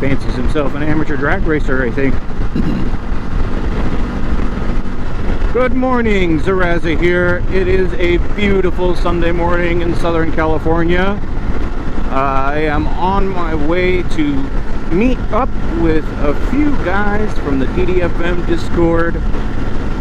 fancies himself an amateur drag racer, I think. Good morning, Zaraza here. It is a beautiful Sunday morning in Southern California. I am on my way to meet up with a few guys from the DDFM Discord,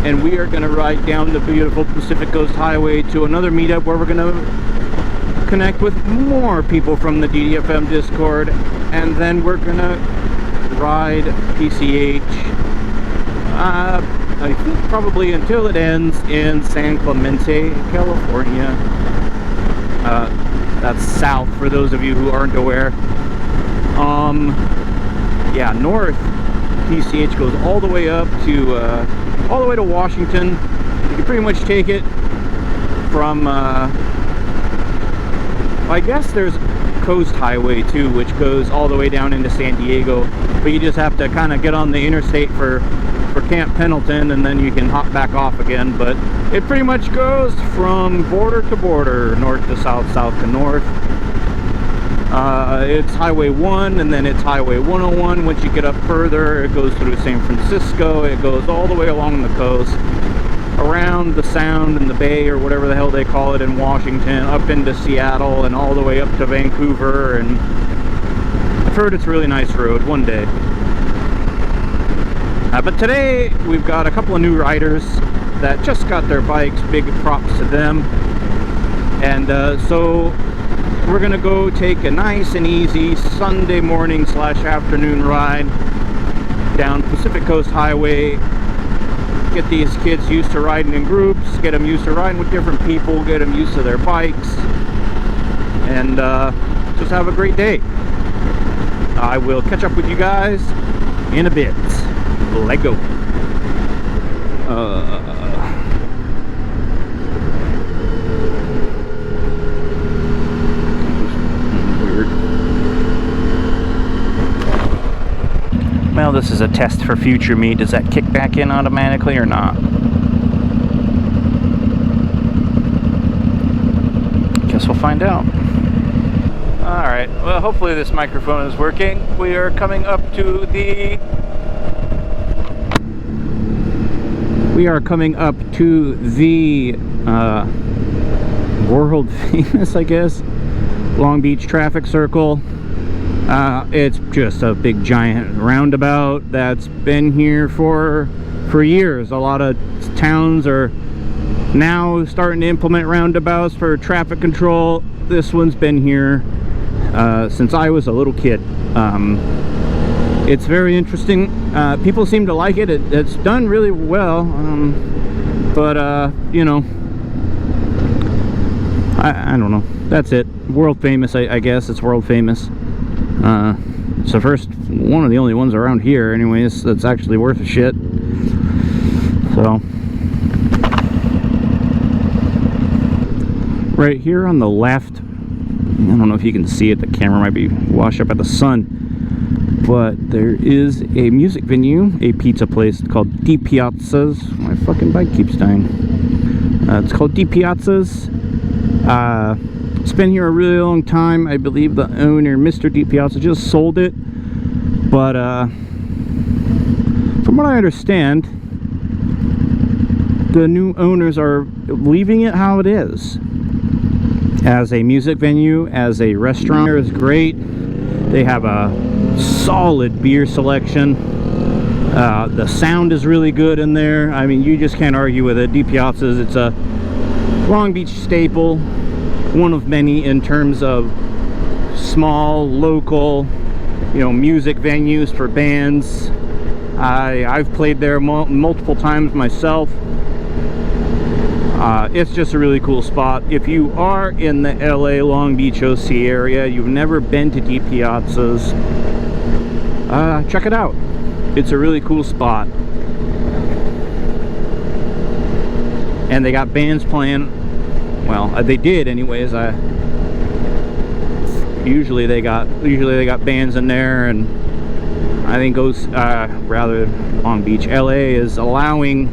and we are going to ride down the beautiful Pacific Coast Highway to another meetup where we're going to connect with more people from the DDFM Discord, and then we're going to ride PCH. I think probably until it ends in San Clemente, California. That's south for those of you who aren't aware. Yeah, north PCH goes all the way up to Washington. You can pretty much take it from I guess there's Coast Highway too, which goes all the way down into San Diego, but you just have to kind of get on the interstate for Camp Pendleton, and then you can hop back off again. But it pretty much goes from border to border, north to south, south to north. It's Highway 1, and then it's Highway 101. Once you get up further, it goes through San Francisco. It goes all the way along the coast, around the Sound and the Bay, or whatever the hell they call it in Washington, up into Seattle, and all the way up to Vancouver. And I've heard it's a really nice road one day. But today we've got a couple of new riders that just got their bikes. Big props to them. And so we're gonna go take a nice and easy Sunday morning / afternoon ride down Pacific Coast Highway. Get these kids used to riding in groups, get them used to riding with different people, get them used to their bikes, and just have a great day. I will catch up with you guys in a bit. Let go. Weird. Well, this is a test for future me. Does that kick back in automatically or not? Guess we'll find out. Alright, well, hopefully this microphone is working. We are coming up to the world famous, I guess, Long Beach traffic circle. It's just a big giant roundabout that's been here for years. A lot of towns are now starting to implement roundabouts for traffic control. This one's been here since I was a little kid. It's very interesting. People seem to like it. It's done really well. But you know, I don't know. That's it. World famous, I guess. It's world famous. It's the first, one of the only ones around here, anyways, that's actually worth a shit. So, right here on the left, I don't know if you can see it. The camera might be washed up by the sun. But there is a music venue, a pizza place called Di Piazza's. My fucking bike keeps dying. It's called Di Piazza's. It's been here a really long time. I believe the owner, Mr. Di Piazza, just sold it. But from what I understand, the new owners are leaving it how it is. As a music venue, as a restaurant, it's great. They have a solid beer selection. The sound is really good in there. I mean, you just can't argue with it. Di Piazza's, it's a Long Beach staple, one of many in terms of small, local, you know, music venues for bands. I've played there multiple times myself. It's just a really cool spot. If you are in the LA Long Beach OC area, you've never been to Di Piazza's, check it out. It's a really cool spot. And they got bands playing. Well, they did anyways. Usually they got bands in there, and I think rather Long Beach, LA is allowing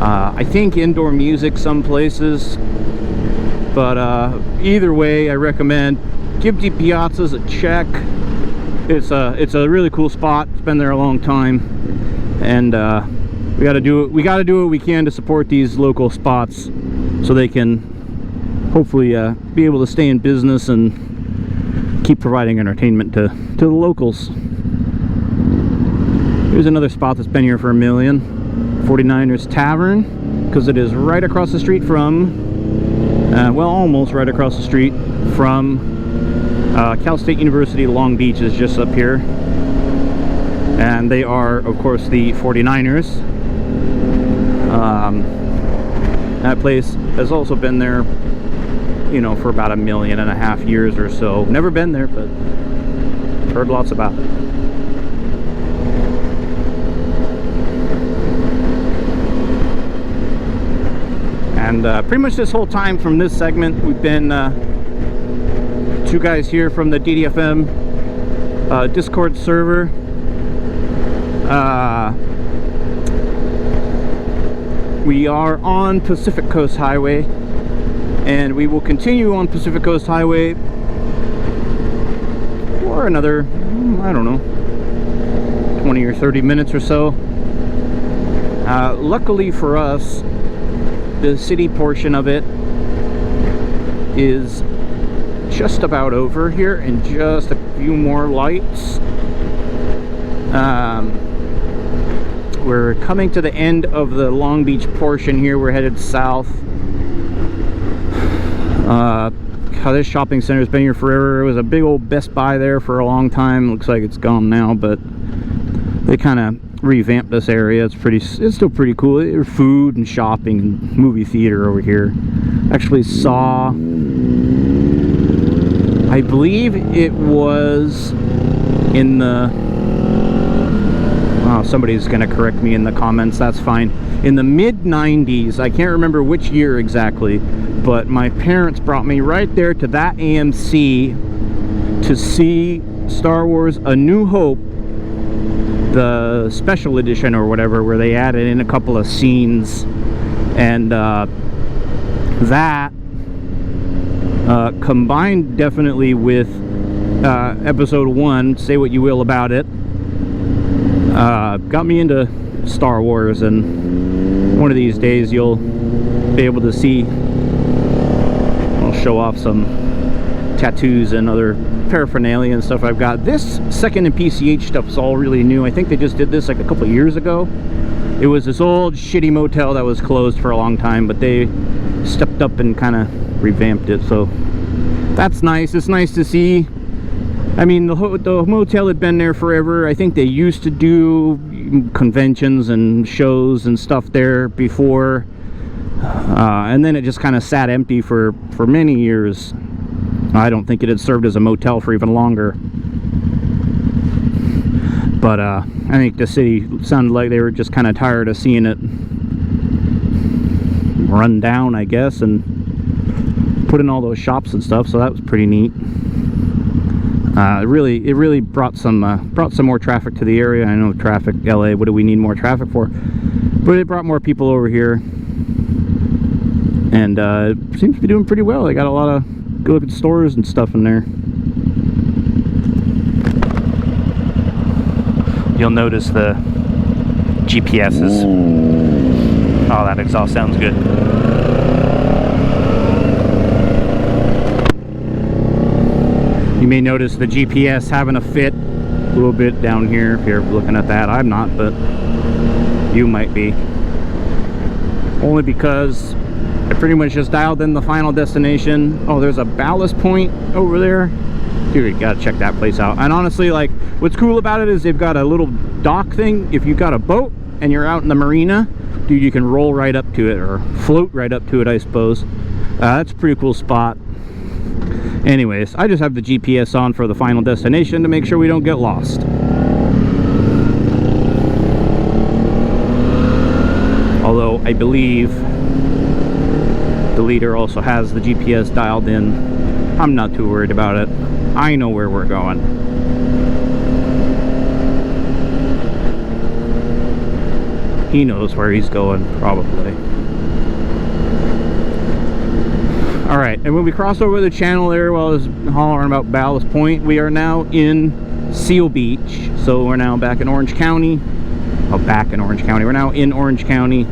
I think indoor music some places, but either way, I recommend give Di Piazza's a check. it's a really cool spot. It's been there a long time, and we got to do what we can to support these local spots so they can hopefully be able to stay in business and keep providing entertainment to the locals. Here's another spot that's been here for a million. 49ers Tavern, because it is right across the street from, well, almost right across the street from Cal State University. Long Beach is just up here. And they are, of course, the 49ers. That place has also been there, you know, for about 1.5 million years or so. Never been there, but heard lots about it. And pretty much this whole time from this segment, we've been two guys here from the DDFM Discord server. We are on Pacific Coast Highway, and we will continue on Pacific Coast Highway for another, I don't know, 20 or 30 minutes or so. Luckily for us, the city portion of it is just about over here, and just a few more lights. We're coming to the end of the Long Beach portion here. We're headed south. This shopping center has been here forever. It was a big old Best Buy there for a long time. Looks like it's gone now, but they kind of revamped this area. It's still pretty cool. There's food and shopping and movie theater over here. Actually saw, I believe it was in the, oh, somebody's gonna correct me in the comments, that's fine, in the mid-90s. I can't remember which year exactly, but my parents brought me right there to that AMC to see Star Wars A New Hope, the special edition or whatever, where they added in a couple of scenes. And that combined definitely with episode 1, say what you will about it, got me into Star Wars. And one of these days you'll be able to see, I'll show off some tattoos and other paraphernalia and stuff I've got. This second and PCH stuff is all really new. I think they just did this like a couple of years ago. It was this old shitty motel that was closed for a long time, but they stepped up and kind of revamped it, so that's nice. It's nice to see. I mean, the motel had been there forever. I think they used to do conventions and shows and stuff there before, and then it just kind of sat empty for many years. I don't think it had served as a motel for even longer. But I think the city sounded like they were just kind of tired of seeing it run down, I guess, and put in all those shops and stuff. So that was pretty neat. It really brought some more traffic to the area. I know traffic, LA, what do we need more traffic for? But it brought more people over here, and it seems to be doing pretty well. They got a lot of good stores and stuff in there. You'll notice the GPS is, oh, that exhaust sounds good. You may notice the GPS having a fit a little bit down here if you're looking at that. I'm not, but you might be. Only because I pretty much just dialed in the final destination. Oh, there's a ballast point over there. Dude, you gotta check that place out. And honestly, like, what's cool about it is they've got a little dock thing. If you've got a boat and you're out in the marina, dude, you can roll right up to it, or float right up to it, I suppose. That's a pretty cool spot. Anyways, I just have the GPS on for the final destination to make sure we don't get lost. Although I believe the leader also has the GPS dialed in. I'm not too worried about it. I know where we're going. He knows where he's going, probably. Alright, and when we crossed over the channel there while I was hollering about Ballast Point, we are now in Seal Beach. So we're now back in Orange County. Oh, back in Orange County. We're now in Orange County.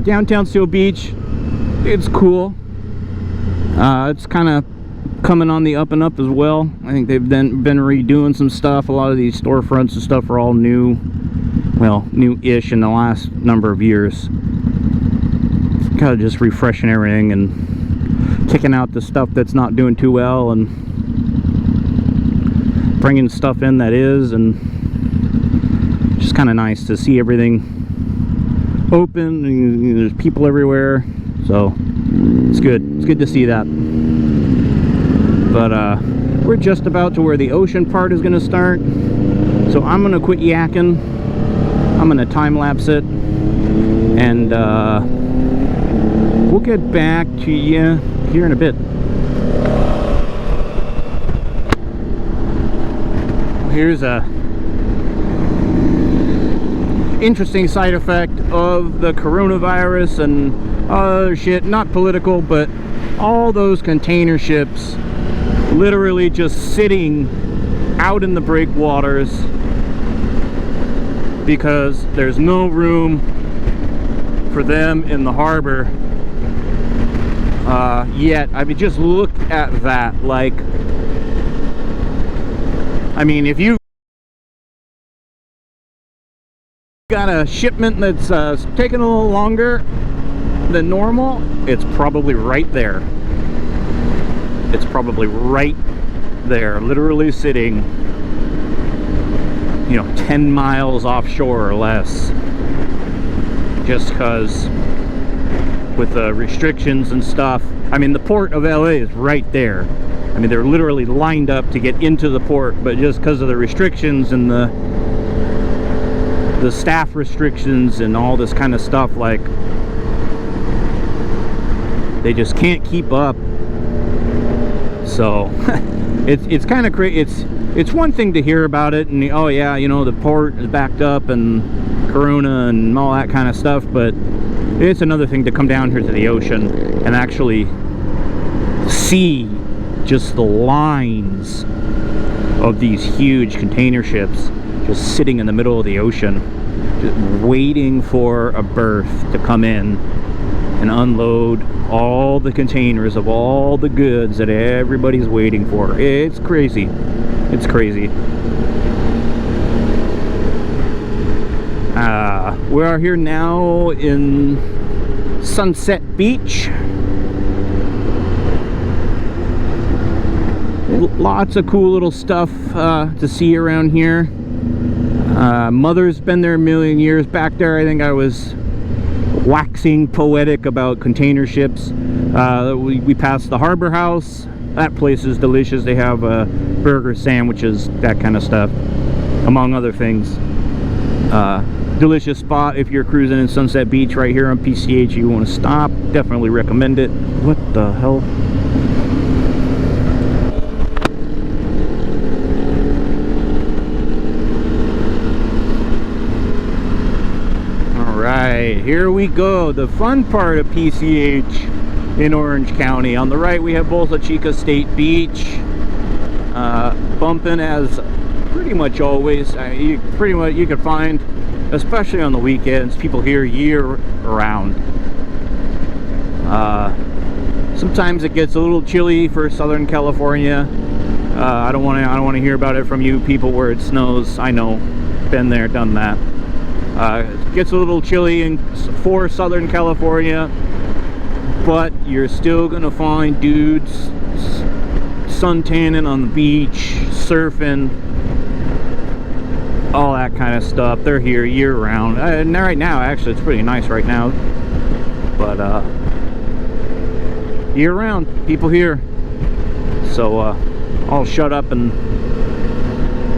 Downtown Seal Beach. It's cool. It's kind of coming on the up and up as well. I think they've been redoing some stuff. A lot of these storefronts and stuff are all new. Well, new-ish in the last number of years. Kind of just refreshing everything and kicking out the stuff that's not doing too well and bringing stuff in that is, and just kind of nice to see everything open and there's people everywhere. So it's good to see that. But we're just about to where the ocean part is going to start, so I'm going to quit yakking. I'm going to time-lapse it, and we'll get back to you here in a bit. Here's a interesting side effect of the coronavirus and other shit, not political, but all those container ships literally just sitting out in the breakwaters because there's no room for them in the harbor yet. I mean, just look at that. Like, I mean, if you got a shipment that's taking a little longer than normal, it's probably right there. It's probably right there, literally sitting, you know, 10 miles offshore or less. Just because with the restrictions and stuff, I mean, the port of LA is right there. I mean, they're literally lined up to get into the port, but just because of the restrictions and the staff restrictions and all this kind of stuff, like, they just can't keep up. So it's kind of crazy. It's one thing to hear about it and, oh yeah, you know, the port is backed up and corona and all that kind of stuff, but it's another thing to come down here to the ocean and actually see just the lines of these huge container ships just sitting in the middle of the ocean, just waiting for a berth to come in and unload all the containers of all the goods that everybody's waiting for. It's crazy. It's crazy. We are here now in Sunset Beach. Lots of cool little stuff to see around here. Mother's been there a million years. Back there, I think I was waxing poetic about container ships. We passed the Harbor House. That place is delicious. They have burger sandwiches, that kind of stuff, among other things. Delicious spot if you're cruising in Sunset Beach right here on PCH. You want to stop, definitely recommend it. What the hell? Alright, here we go. The fun part of PCH in Orange County. On the right we have Bolsa Chica State Beach. Bumping as pretty much always. You could find, especially on the weekends, people here year round. Sometimes it gets a little chilly for Southern California. I don't want to hear about it from you people where it snows. I know, been there, done that. It gets a little chilly for Southern California, but you're still gonna find dudes suntanning on the beach, surfing, all that kind of stuff. They're here year round. And right now, actually, it's pretty nice right now. But year round, people here. So I'll shut up and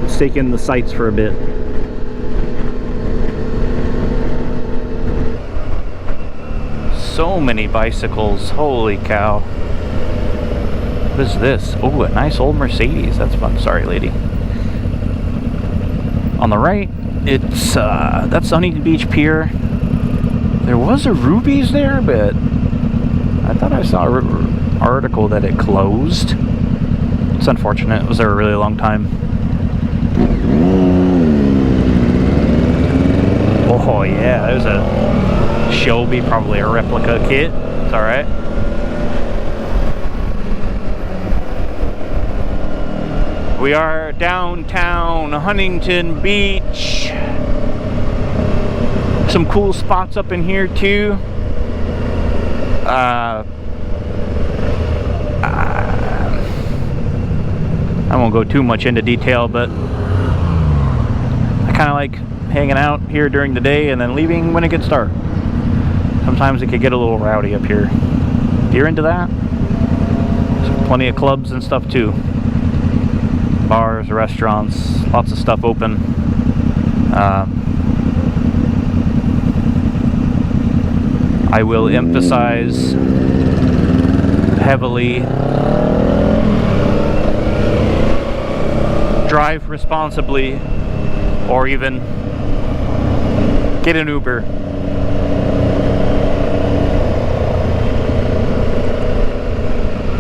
let's take in the sights for a bit. So many bicycles, holy cow. What is this? Oh, a nice old Mercedes. That's fun. Sorry, lady. On the right, it's that's Huntington Beach Pier. There was a Ruby's there, but I thought I saw an article that it closed. It's unfortunate. It was there a really long time. Oh yeah, there's a Shelby, probably a replica kit. It's alright. We are downtown Huntington Beach. Some cool spots up in here too. I won't go too much into detail, but I kind of like hanging out here during the day and then leaving when it gets dark. Sometimes it could get a little rowdy up here. If you're into that, there's plenty of clubs and stuff too. Bars, restaurants, lots of stuff open. I will emphasize heavily, drive responsibly, or even get an Uber.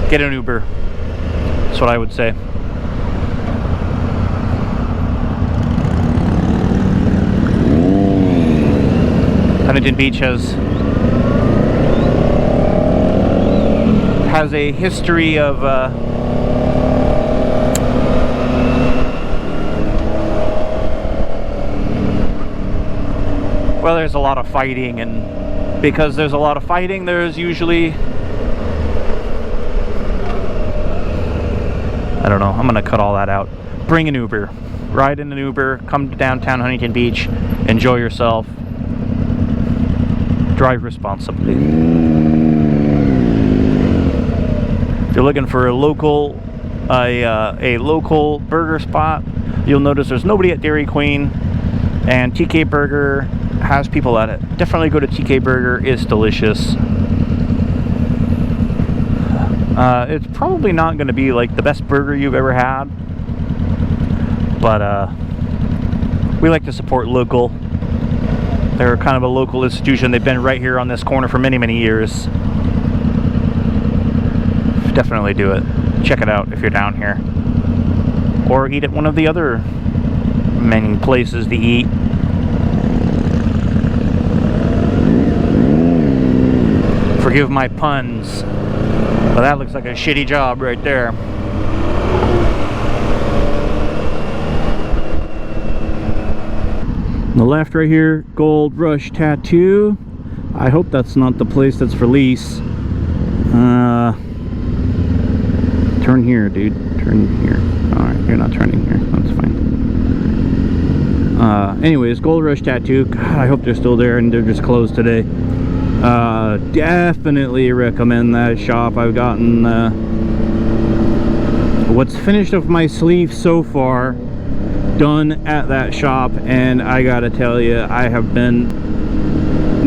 Get an Uber. That's what I would say. Huntington Beach has a history of well, there's a lot of fighting, and because there's a lot of fighting, there's usually, I don't know, I'm gonna cut all that out. Bring an Uber, ride in an Uber, come to downtown Huntington Beach, enjoy yourself, drive responsibly. If you're looking for a local burger spot, you'll notice there's nobody at Dairy Queen, and TK Burger has people at it. Definitely go to TK Burger. It's delicious. It's probably not going to be like the best burger you've ever had, but we like to support local. They're kind of a local institution. They've been right here on this corner for many, many years. Definitely do it. Check it out if you're down here. Or eat at one of the other many places to eat. Forgive my puns, but that looks like a shitty job right there. On the left right here, Gold Rush Tattoo. I hope that's not the place that's for lease. Turn here, dude. Turn here. Alright, you're not turning here. That's fine. Anyways, Gold Rush Tattoo. God, I hope they're still there and they're just closed today. Definitely recommend that shop. I've gotten what's finished of my sleeve so far done at that shop, and I gotta tell you, I have been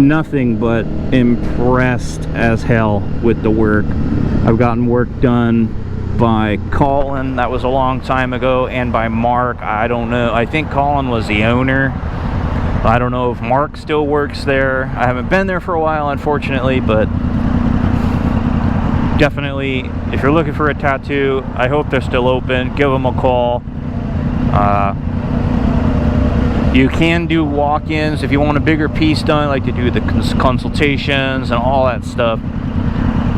nothing but impressed as hell with the work. I've gotten work done by Colin, that was a long time ago, and by Mark. I don't know, I think Colin was the owner. I don't know if Mark still works there. I haven't been there for a while, unfortunately, but definitely, if you're looking for a tattoo, I hope they're still open. Give them a call. You can do walk-ins if you want a bigger piece done, like to do the consultations and all that stuff.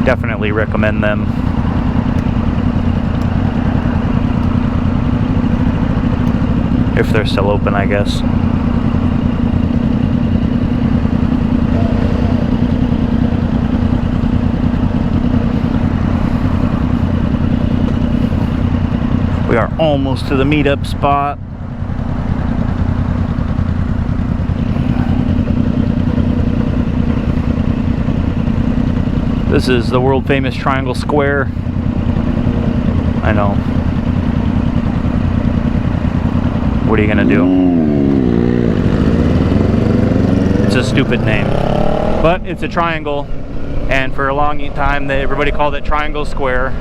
Definitely recommend them. If they're still open, I guess. We are almost to the meetup spot. This is the world famous Triangle Square. I know. What are you gonna do? It's a stupid name, but it's a triangle, and for a long time everybody called it Triangle Square.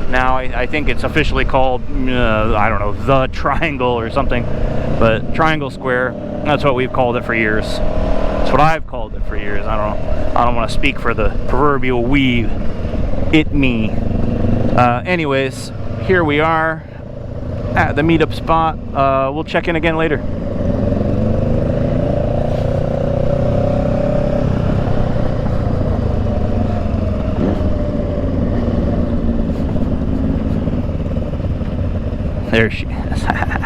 Now I think it's officially called I don't know, the Triangle or something, but Triangle Square, that's what we've called it for years. That's what I've called it for years. I don't want to speak for the proverbial we, me. Anyways, here we are at the meetup spot. We'll check in again later. There she is.